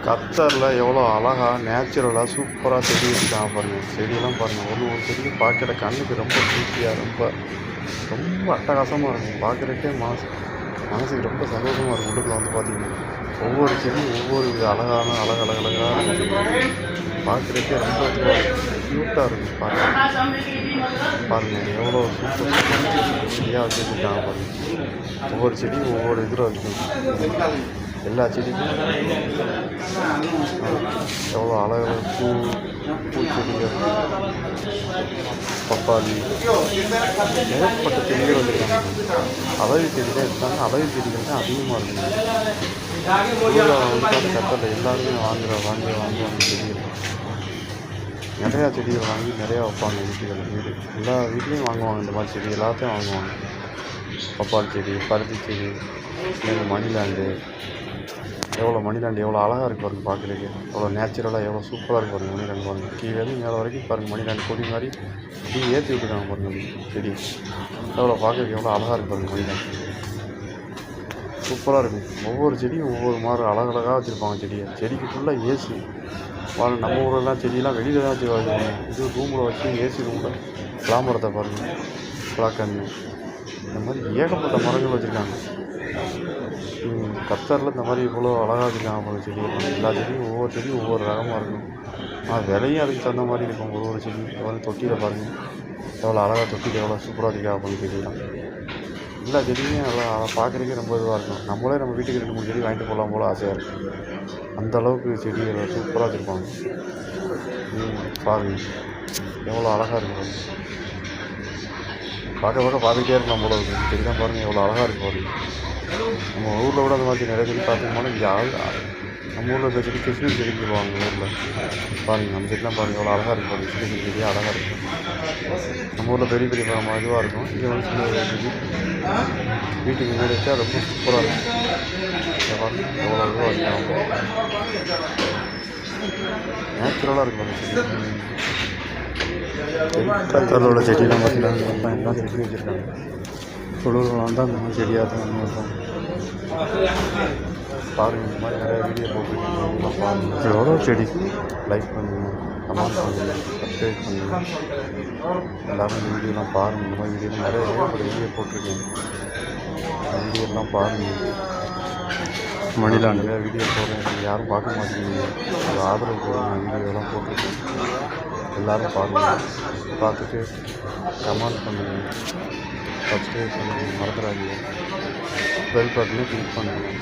கத்தாரில் எவ்வளோ அழகாக நேச்சுரலாக சூப்பராக செடி வச்சுருக்காங்க பாருங்கள். செடியெல்லாம் பாருங்கள், ஒரு செடியும் பார்க்குற கண்ணுக்கு ரொம்ப திருப்தியாக ரொம்ப ரொம்ப அட்டகாசமாக இருக்கும். பார்க்குறக்கே மனசுக்கு ரொம்ப சந்தோஷமாக இருக்கும். உள்ளுக்குள்ள வந்து பார்த்திங்கன்னா ஒவ்வொரு செடியும் ஒவ்வொரு அழகான அழகான செடி பார்க்குறக்கே ரொம்ப க்யூட்டாக இருக்கும். பாருங்கள் எவ்வளோ சூப்பர் செடியாக வச்சுருக்காங்க பாருங்கள். ஒவ்வொரு செடியும் ஒவ்வொரு இதில் இருக்கும். எல்லா செடிக்கும் எவ்வளோ அழகான பூச்செடிகள், பப்பாளி, ஏகப்பட்ட செடிகள் வச்சுருக்காங்க. அழகு செடிகள் இருந்தாங்க, அழகு செடிகள் தான் அதிகமாக இருக்குங்க. கத்தரில் எல்லாருமே வாங்குவாங்க செடிகள். நிறையா செடிகள் வாங்கி நிறையா வைப்பாங்க வீடு எல்லா வீட்லேயும் வாங்குவாங்க. இந்த மாதிரி செடி எல்லாத்தையும் வாங்குவாங்க. பப்பாளி செடி, பருத்தி செடி, மணிலாண்டு, மணிலாண்டு எவ்வளோ அழகாக இருக்குது பாருங்கள். பார்க்குறதுக்கு எவ்வளோ நேச்சுரலாக எவ்வளோ சூப்பராக இருக்குது பாருங்கள். மணிலாண்டு பாருங்கள், கீழே மேலே வரைக்கும் பாருங்கள். மணிலாண்டு கொடி மாதிரி கீழே ஏற்றி விட்டுருக்காங்க பாருங்கள். செடி எவ்வளோ பார்க்குறதுக்கு எவ்வளோ அழகாக இருக்குது பாருங்கள். மணிலாண்டு சூப்பராக இருக்குது. ஒவ்வொரு செடியும் ஒவ்வொரு மாதிரி அழகழகாக வச்சுருப்பாங்க. செடிக்கு ஃபுல்லாக ஏசி. நம்ம ஊரெல்லாம் செடியெல்லாம் வெளியில் தான் வச்சு வளர்க்குறாங்க. இது ரூமில் வச்சு ஏசி ரூமில் பலாமரத்தை பாருங்கள், பலாக்கன்று, இந்த மாதிரி ஏகப்பட்ட மரங்கள் வச்சுருக்காங்க. கத்தாரில் இந்த மாதிரி இவ்வளோ அழகாக வச்சுருக்காங்க போல செடிகள். எல்லா செடியும் ஒவ்வொரு செடியும் ஒவ்வொரு ரகமாக இருக்கும். விலையும் அதுக்கு தகுந்த மாதிரி இருக்கும். ஒரு செடி எவ்வளோ தொட்டியில் பாருங்கள், எவ்வளோ அழகாக தொட்டியில் எவ்வளோ சூப்பராக வச்சுருக்காங்க போல செடியெல்லாம். எல்லா செடியும் நல்லா பார்க்குறதுக்கே ரொம்ப இதுவாக இருக்கும். நம்மளே நம்ம வீட்டுக்கு 2-3 செடி வாங்கிட்டு போகலாம் போல் ஆசையாக இருக்கும். அந்த அளவுக்கு செடிகளை சூப்பராக வச்சுருப்பாங்க. பாருங்கள் எவ்வளோ அழகாக இருக்கும். பார்த்துக்கிட்டே இருக்கலாம் போல இருக்குது. செடி தான் பாருங்கள் எவ்வளோ அழகாக இருக்குது பாருங்கள். நம்ம ஊரில் கூட அந்த மாதிரி நிறைய செடி பார்த்துக்கோனா இங்கே நம்ம ஊரில் இருக்க செடி கிருஷ்ணகிரி செடின்னு சொல்லுவாங்க. ஊரில் பாருங்கள் அந்த செடிலாம் பாருங்கள் எவ்வளோ அழகாக இருக்கும் பாருங்கள். கிருஷ்ணகிரி செடியாக அழகாக இருக்கும். நம்ம ஊரில் பெரிய இதுவாக இருக்கும். இங்கே வந்து சின்ன செடி வீட்டுக்கு வீடு வச்சா ரொம்ப சூப்பராக இருக்கும். எவ்வளோ இதுவாக இருக்கும், நேச்சுரலாக இருக்கும் அந்த செடி. கத்தாரோட செடியெல்லாம் பார்த்தீங்கன்னா எல்லாம் செடி வச்சுருக்காங்க. குளிர்லாம் வந்தால் அந்த மாதிரி செடியாக தான் இருக்கும். பாருங்கள் இந்த மாதிரி நிறையா வீடியோ போட்டுருக்கீங்க. பாருங்கள் எவ்வளோ செடி. லைக் பண்ணுங்கள், கமெண்ட் பண்ணுங்கள், சப்ஸ்கிரைப் பண்ணுங்கள். எல்லாரும் இந்த வீடியோலாம் பாருங்கள். இந்த மாதிரி வீடியோலாம் நிறைய வீடியோ போட்டிருக்கேன். இந்த வீடியோலாம் பாருங்கள். மணிலாண்டு நிறையா வீடியோ போடுறேன். நீங்கள் யாரும் பார்க்க மாட்டேங்கிறீங்க. அது ஆதரவு போடுங்க. வீடியோலாம் போட்டிருக்கேன். எல்லோரும் பாருங்கள். பார்த்துட்டு கமெண்ட் பண்ணுங்கள், சப்ஸ்கிரைப் பண்ணுங்கள், மறந்துடாதீங்க. பெல் பட்டனை கிளிக் பண்ணுங்கள்.